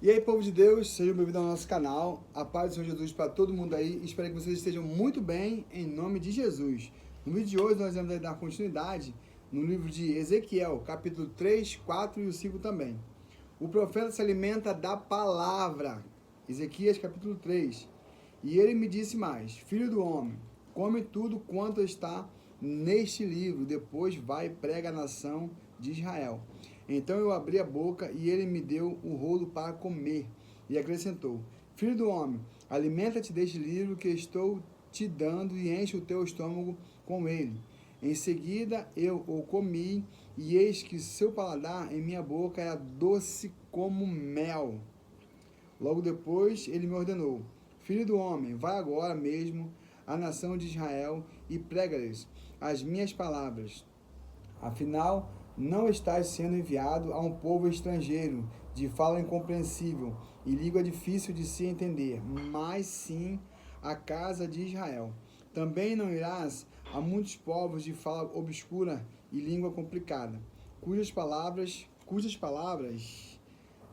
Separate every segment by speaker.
Speaker 1: E aí, povo de Deus, sejam bem-vindos ao nosso canal. A paz do Senhor Jesus para todo mundo aí. Espero que vocês estejam muito bem, em nome de Jesus. No vídeo de hoje, nós vamos dar continuidade no livro de Ezequiel, capítulo 3, 4 e o 5 também. O profeta se alimenta da palavra. Ezequiel, capítulo 3. E ele me disse mais: Filho do homem, come tudo quanto está neste livro, depois vai e prega a nação de Israel. Então eu abri a boca e ele me deu o rolo para comer. E acrescentou: Filho do homem, alimenta-te deste livro que estou te dando e enche o teu estômago com ele. Em seguida eu o comi, e eis que seu paladar em minha boca era doce como mel. Logo depois ele me ordenou: Filho do homem, vai agora mesmo à nação de Israel e prega-lhes as minhas palavras. Afinal, não estás sendo enviado a um povo estrangeiro, de fala incompreensível e língua difícil de se entender, mas sim a casa de Israel. Também não irás a muitos povos de fala obscura e língua complicada,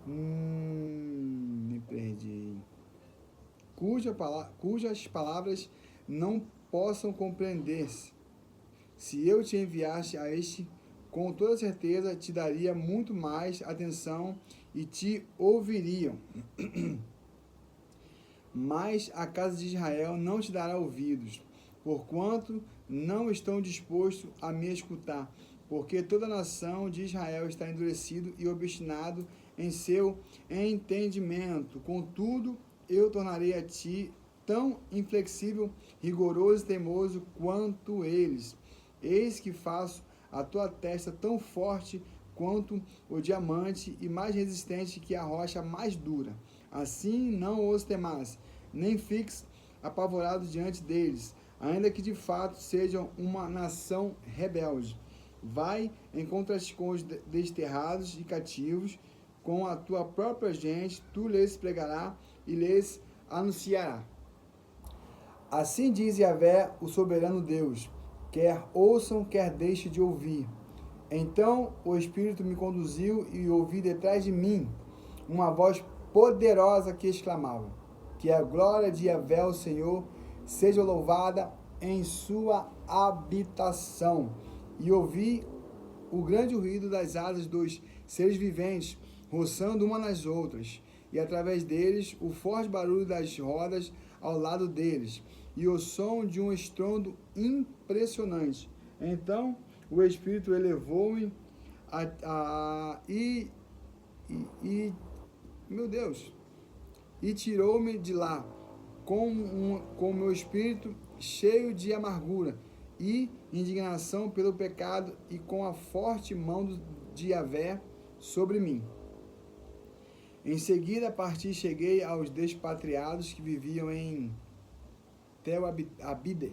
Speaker 1: me perdi. Cujas palavras não possam compreender-se. Se eu te enviasse a este, com toda certeza te daria muito mais atenção e te ouviriam. Mas a casa de Israel não te dará ouvidos, porquanto não estão dispostos a me escutar, porque toda a nação de Israel está endurecido e obstinado em seu entendimento. Contudo, eu tornarei a ti tão inflexível, rigoroso e teimoso quanto eles. Eis que faço a tua testa tão forte quanto o diamante e mais resistente que a rocha mais dura. Assim não os temas, nem fiques apavorado diante deles, ainda que de fato sejam uma nação rebelde. Vai, encontra-te com os desterrados e cativos, com a tua própria gente, tu lhes pregará e lhes anunciará. Assim diz Yahvé, o soberano Deus: quer ouçam, quer deixem de ouvir. Então o Espírito me conduziu e ouvi detrás de mim uma voz poderosa que exclamava: que a glória de Yahvé, o Senhor, seja louvada em sua habitação. E ouvi o grande ruído das asas dos seres viventes, roçando uma nas outras, e através deles o forte barulho das rodas ao lado deles, e o som de um estrondo impressionante. Então o Espírito elevou-me meu Deus, e tirou-me de lá com o meu espírito cheio de amargura e indignação pelo pecado e com a forte mão de Yahvé sobre mim. Em seguida parti e cheguei aos despatriados que viviam em Tel-Abide,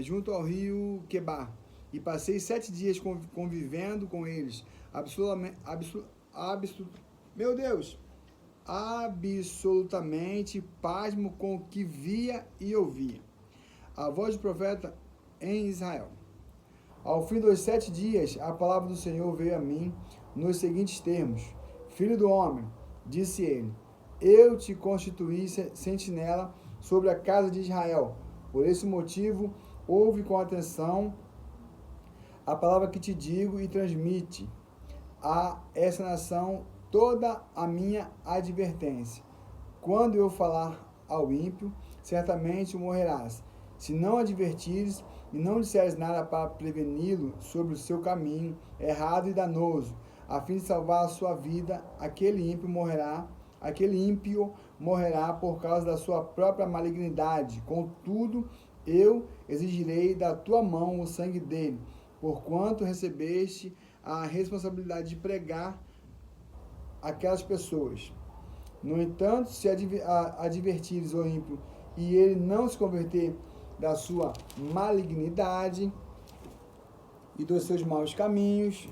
Speaker 1: junto ao rio Quebar, e passei 7 dias convivendo com eles, absolutamente pasmo com o que via e ouvia. A voz do profeta em Israel. Ao fim dos 7 dias, a palavra do Senhor veio a mim nos seguintes termos: Filho do homem, disse ele, eu te constituí sentinela sobre a casa de Israel. Por esse motivo, ouve com atenção a palavra que te digo e transmite a essa nação toda a minha advertência. Quando eu falar ao ímpio, certamente morrerás. Se não advertires e não disseres nada para preveni-lo sobre o seu caminho errado e danoso, a fim de salvar a sua vida, aquele ímpio morrerá por causa da sua própria malignidade. Contudo, eu exigirei da tua mão o sangue dele, porquanto recebeste a responsabilidade de pregar aquelas pessoas. No entanto, se advertires o ímpio e ele não se converter da sua malignidade e dos seus maus caminhos,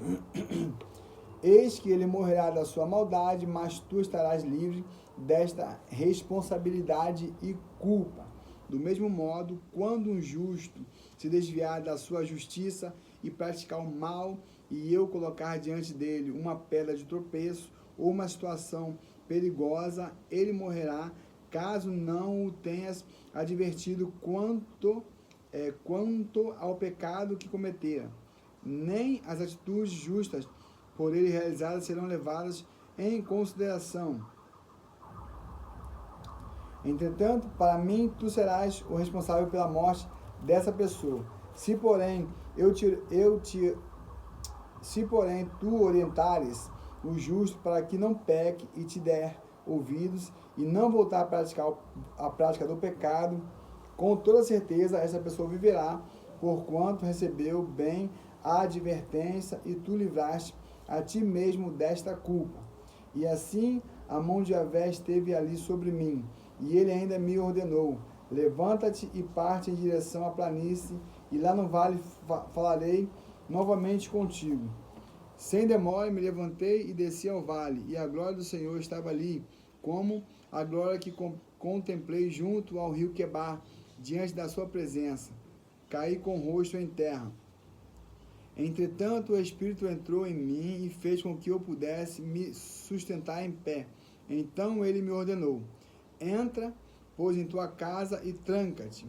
Speaker 1: eis que ele morrerá da sua maldade, mas tu estarás livre desta responsabilidade e culpa. Do mesmo modo, quando um justo se desviar da sua justiça e praticar o mal, e eu colocar diante dele uma pedra de tropeço ou uma situação perigosa, ele morrerá, caso não o tenhas advertido quanto ao pecado que cometera. Nem as atitudes justas por ele realizadas serão levadas em consideração. Entretanto, para mim, tu serás o responsável pela morte dessa pessoa. Se porém tu orientares o justo para que não peque e te der ouvidos e não voltar a praticar a prática do pecado, com toda certeza essa pessoa viverá, porquanto recebeu bem a advertência e tu livraste a ti mesmo desta culpa. E assim a mão de Yahvé esteve ali sobre mim, e ele ainda me ordenou: levanta-te e parte em direção à planície, e lá no vale falarei novamente contigo. Sem demora me levantei e desci ao vale, e a glória do Senhor estava ali, como a glória que contemplei junto ao rio Quebar, diante da sua presença. Caí com o rosto em terra. Entretanto, o Espírito entrou em mim e fez com que eu pudesse me sustentar em pé. Então ele me ordenou: entra, pois, em tua casa e tranca-te.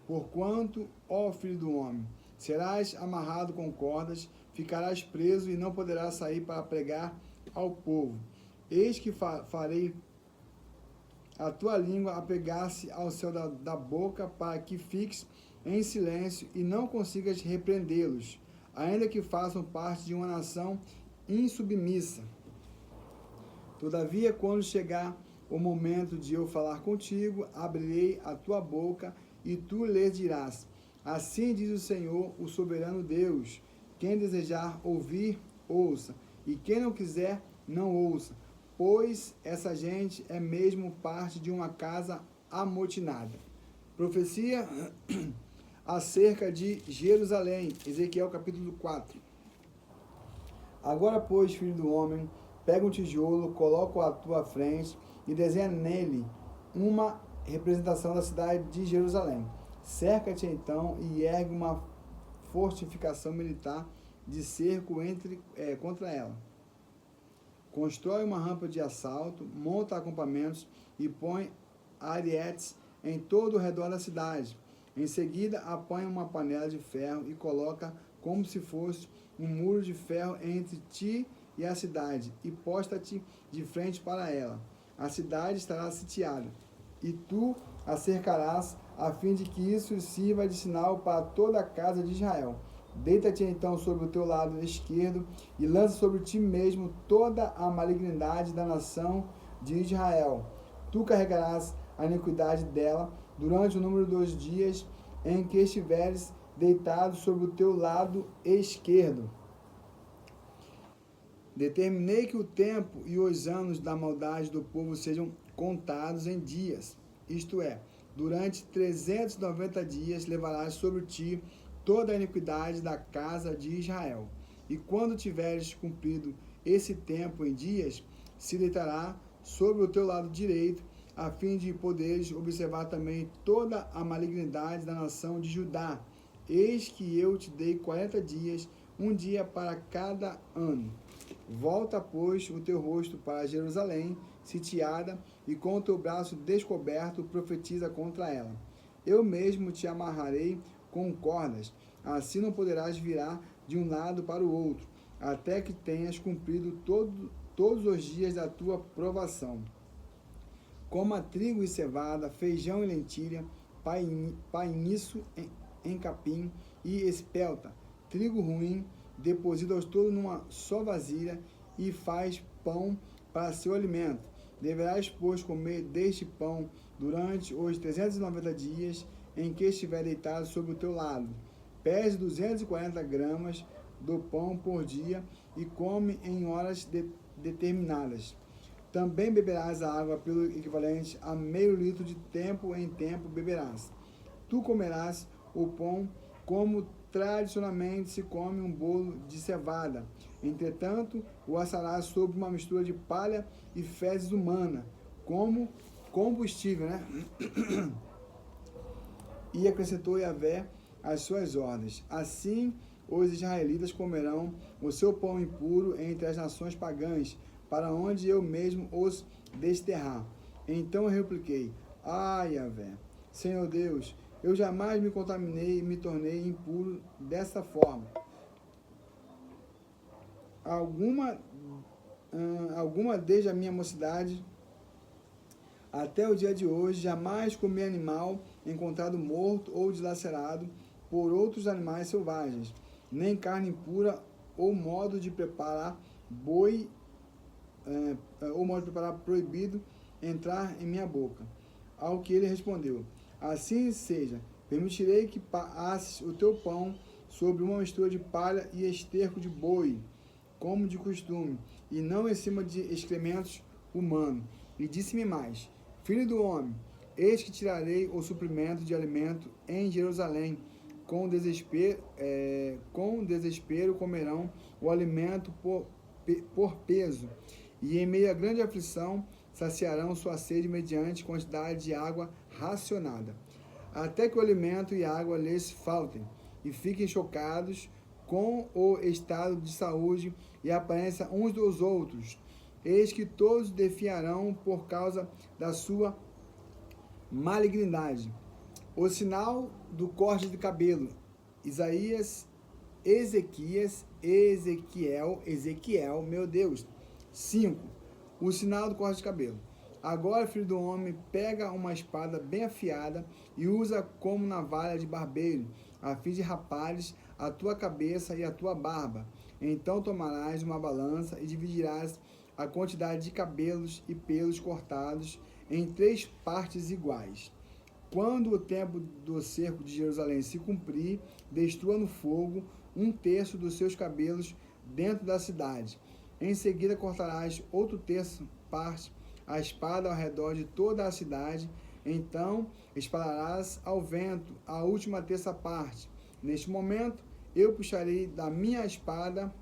Speaker 1: Porquanto, ó filho do homem, serás amarrado com cordas, ficarás preso e não poderás sair para pregar ao povo. Eis que farei a tua língua apegar-se ao céu da boca, para que fiques em silêncio e não consigas repreendê-los, ainda que façam parte de uma nação insubmissa. Todavia, quando chegar o momento de eu falar contigo, abrirei a tua boca e tu lhes dirás: assim diz o Senhor, o soberano Deus. Quem desejar ouvir, ouça, e quem não quiser, não ouça, pois essa gente é mesmo parte de uma casa amotinada. Profecia acerca de Jerusalém, Ezequiel capítulo 4. Agora, pois, filho do homem, pega um tijolo, coloca-o à tua frente e desenha nele uma representação da cidade de Jerusalém. Cerca-te então e ergue uma fortificação militar de cerco contra ela. Constrói uma rampa de assalto, monta acampamentos e põe arietes em todo o redor da cidade. Em seguida, apanha uma panela de ferro e coloca como se fosse um muro de ferro entre ti e a cidade, e posta-te de frente para ela. A cidade estará sitiada, e tu a cercarás, a fim de que isso sirva de sinal para toda a casa de Israel. Deita-te então sobre o teu lado esquerdo e lança sobre ti mesmo toda a malignidade da nação de Israel. Tu carregarás a iniquidade dela durante o número dos dias em que estiveres deitado sobre o teu lado esquerdo. Determinei que o tempo e os anos da maldade do povo sejam contados em dias, isto é, durante 390 dias levarás sobre ti toda a iniquidade da casa de Israel. E quando tiveres cumprido esse tempo em dias, se deitará sobre o teu lado direito, a fim de poderes observar também toda a malignidade da nação de Judá. Eis que eu te dei 40 dias, um dia para cada ano. Volta, pois, o teu rosto para Jerusalém, sitiada, e com o teu braço descoberto profetiza contra ela. Eu mesmo te amarrarei com cordas, assim não poderás virar de um lado para o outro, até que tenhas cumprido todos os dias da tua provação. Coma trigo e cevada, feijão e lentilha, painiço em capim e espelta, trigo ruim, deposita-os todos numa só vasilha e faz pão para seu alimento. Deverás, pois, comer deste pão durante os 390 dias em que estiver deitado sobre o teu lado. Pese 240 gramas do pão por dia e come em horas determinadas. Também beberás a água pelo equivalente a meio litro de tempo em tempo beberás. Tu comerás o pão como tradicionalmente se come um bolo de cevada. Entretanto, o assarás sobre uma mistura de palha e fezes humana, como combustível, E acrescentou Yahvé as suas ordens. Assim os israelitas comerão o seu pão impuro entre as nações pagãs, para onde eu mesmo os desterrar. Então eu repliquei: Yahvé, Senhor Deus, eu jamais me contaminei e me tornei impuro dessa forma. Alguma desde a minha mocidade até o dia de hoje, jamais comi animal encontrado morto ou dilacerado por outros animais selvagens, nem carne impura ou modo de preparar proibido entrar em minha boca. Ao que ele respondeu: assim seja, permitirei que asses o teu pão sobre uma mistura de palha e esterco de boi, como de costume, e não em cima de excrementos humanos. E disse-me mais: filho do homem, eis que tirarei o suprimento de alimento em Jerusalém. Com desespero comerão o alimento por peso, e em meio a grande aflição saciarão sua sede mediante quantidade de água racionada, até que o alimento e a água lhes faltem, e fiquem chocados com o estado de saúde e aparência uns dos outros. Eis que todos definharão por causa da sua malignidade. O sinal do corte de cabelo. Ezequiel, meu Deus. 5. O sinal do corte de cabelo. Agora, filho do homem, pega uma espada bem afiada e usa como navalha de barbeiro, a fim de rapares a tua cabeça e a tua barba. Então tomarás uma balança e dividirás a quantidade de cabelos e pelos cortados em 3 partes iguais. Quando o tempo do cerco de Jerusalém se cumprir, destrua no fogo 1/3 dos seus cabelos dentro da cidade. Em seguida cortarás outro terço parte a espada ao redor de toda a cidade. Então espalharás ao vento a última terça parte. Neste momento eu puxarei da minha espada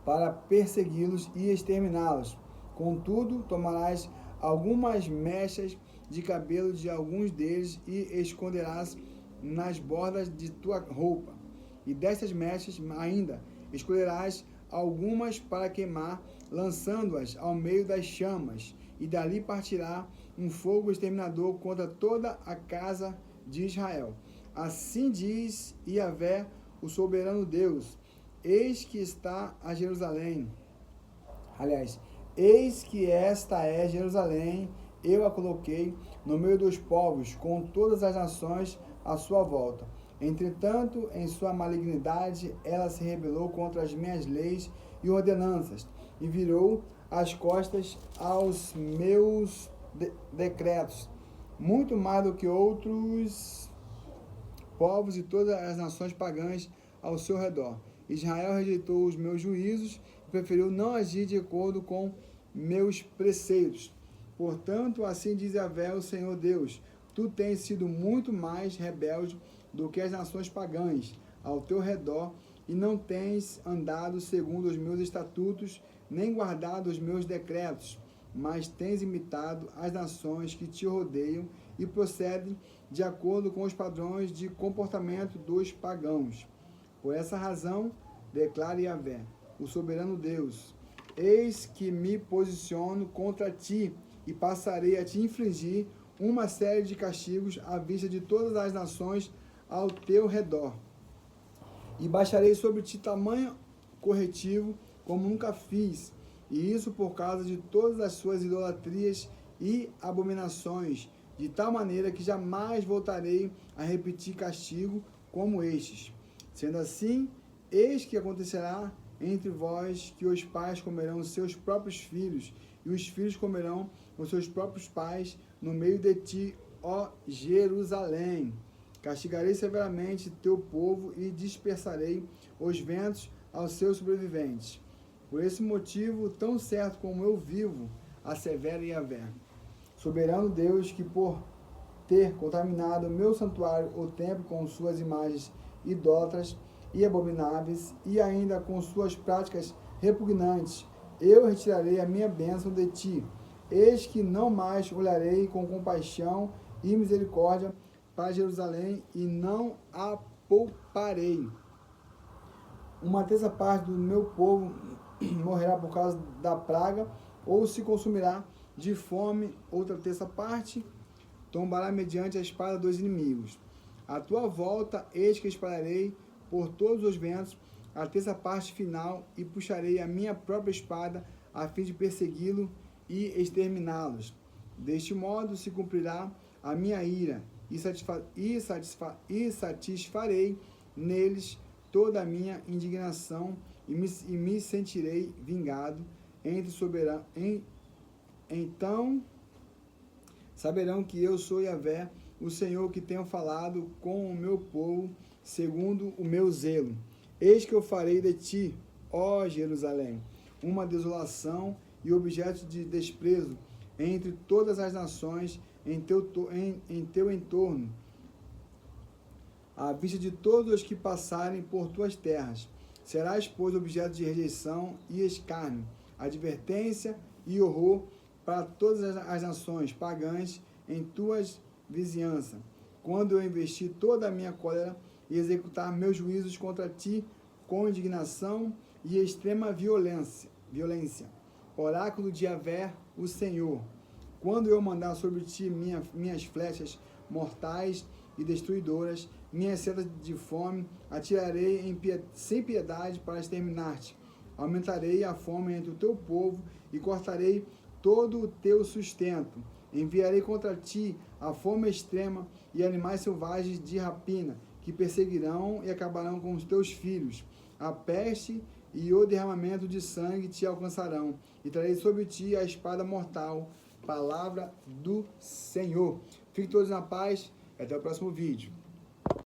Speaker 1: para persegui-los e exterminá-los. Contudo, tomarás algumas mechas de cabelo de alguns deles e esconderás nas bordas de tua roupa. E destas mechas ainda escolherás algumas para queimar, lançando-as ao meio das chamas, e dali partirá um fogo exterminador contra toda a casa de Israel. Assim diz Yahvé, o soberano Deus: eis que está a Jerusalém. Eis que esta é Jerusalém, eu a coloquei no meio dos povos, com todas as nações à sua volta. Entretanto, em sua malignidade, ela se rebelou contra as minhas leis e ordenanças, e virou as costas aos meus decretos, muito mais do que outros povos e todas as nações pagãs ao seu redor. Israel rejeitou os meus juízos e preferiu não agir de acordo com meus preceitos. Portanto, assim diz Yahvé, o Senhor Deus: tu tens sido muito mais rebelde do que as nações pagãs ao teu redor, e não tens andado segundo os meus estatutos, nem guardado os meus decretos, mas tens imitado as nações que te rodeiam e procedem de acordo com os padrões de comportamento dos pagãos. Por essa razão, declara Yahvé, o soberano Deus: eis que me posiciono contra ti e passarei a te infligir uma série de castigos à vista de todas as nações ao teu redor. E baixarei sobre ti tamanho corretivo como nunca fiz, e isso por causa de todas as suas idolatrias e abominações, de tal maneira que jamais voltarei a repetir castigo como estes. Sendo assim, eis que acontecerá entre vós que os pais comerão os seus próprios filhos, e os filhos comerão os seus próprios pais no meio de ti, ó Jerusalém. Castigarei severamente teu povo e dispersarei os ventos aos seus sobreviventes. Por esse motivo, tão certo como eu vivo, assevera Yahvé, soberano Deus, que por ter contaminado o meu santuário, o templo, com suas imagens idólatras e abomináveis, e ainda com suas práticas repugnantes, eu retirarei a minha bênção de ti. Eis que não mais olharei com compaixão e misericórdia para Jerusalém, e não a pouparei. uma terça parte do meu povo morrerá por causa da praga, ou se consumirá de fome, outra terça parte tombará mediante a espada dos inimigos. À tua volta, eis que espalharei por todos os ventos a terça parte final, e puxarei a minha própria espada, a fim de persegui-lo e exterminá-los. Deste modo se cumprirá a minha ira, e satisfarei neles toda a minha indignação, e me sentirei vingado entre soberano. Então saberão que eu sou Yahvé, o Senhor, que tenho falado com o meu povo segundo o meu zelo. Eis que eu farei de ti, ó Jerusalém, uma desolação e objeto de desprezo entre todas as nações em teu entorno, à vista de todos os que passarem por tuas terras. Serás, pois, objeto de rejeição e escárnio, advertência e horror para todas as nações pagãs em tuas vizinhanças, quando eu investir toda a minha cólera e executar meus juízos contra ti com indignação e extrema violência. Oráculo de Yahvé, o Senhor. Quando eu mandar sobre ti minhas flechas mortais e destruidoras, minhas setas de fome, atirarei sem piedade para exterminar-te. Aumentarei a fome entre o teu povo e cortarei todo o teu sustento. Enviarei contra ti a fome extrema e animais selvagens de rapina, que perseguirão e acabarão com os teus filhos. A peste e o derramamento de sangue te alcançarão, e trarei sobre ti a espada mortal. Palavra do Senhor. Fiquem todos na paz e até o próximo vídeo.